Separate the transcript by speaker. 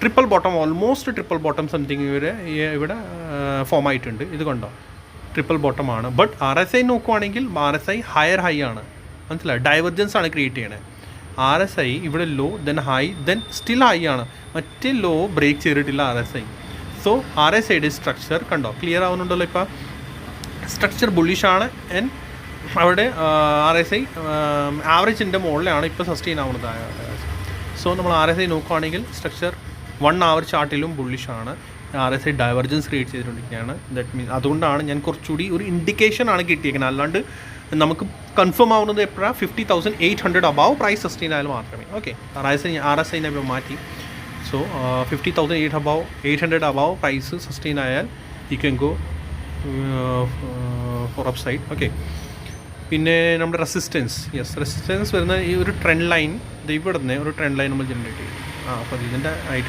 Speaker 1: Triple bottom, almost triple bottom something ഇവിടെ form ആയിട്ടുണ്ട്. ഇത് കണ്ടോ, ട്രിപ്പിൾ ബോട്ടമാണ്. ബട്ട് RSI നോക്കുവാണെങ്കിൽ RSI ഹയർ ഹൈ ആണ്, മനസ്സിലായി, ഡൈവർജൻസ് ആണ് ക്രിയേറ്റ് ചെയ്യണത്. RSI ഇവിടെ low, then high, then still high ആണ്, മറ്റേ ലോ ബ്രേക്ക് ചെയ്തിട്ടില്ല RSI. സോ RSIയുടെ സ്ട്രക്ചർ കണ്ടോ, ക്ലിയർ ആവുന്നുണ്ടല്ലോ. ഇപ്പോൾ സ്ട്രക്ചർ ബുള്ളിഷാണ്. ആൻഡ് അവിടെ RSI ആവറേജിൻ്റെ മുകളിലാണ് ഇപ്പോൾ സസ്റ്റെയിൻ ആവുന്നത്. സോ നമ്മൾ RSI നോക്കുകയാണെങ്കിൽ സ്ട്രക്ചർ 1 hour ചാർട്ടിലും ബുള്ളിഷാണ്. RSI ഡൈവർജൻസ് ക്രിയേറ്റ് ചെയ്തുകൊണ്ടിരിക്കുകയാണ്. ദാറ്റ് മീൻസ് അതുകൊണ്ടാണ് ഞാൻ കുറച്ചുകൂടി ഒരു ഇൻഡിക്കേഷൻ ആണ് കിട്ടിയിരിക്കുന്നത്. അല്ലാണ്ട് നമുക്ക് കൺഫേം ആവുന്നത് എപ്പോഴാണ് 50,800 അബവ് പ്രൈസ് സസ്റ്റെയിൻ ആയാലും മാത്രമേ. ഓക്കെ, RSIനെ ഇപ്പോൾ മാറ്റി. സോ 50,800 അബവ് പ്രൈസ് സസ്റ്റെയിൻ ആയാൽ you can go for up side. Okay, പിന്നെ നമ്മുടെ റെസിസ്റ്റൻസ് വരുന്ന ഈ ഒരു ട്രെൻഡ് ലൈൻ, ഇവിടെ നിന്ന് ഒരു ട്രെൻഡ് ലൈൻ നമ്മൾ ജനറേറ്റ് ചെയ്യും. അപ്പോൾ ഇതിൻ്റെ ആയിട്ട്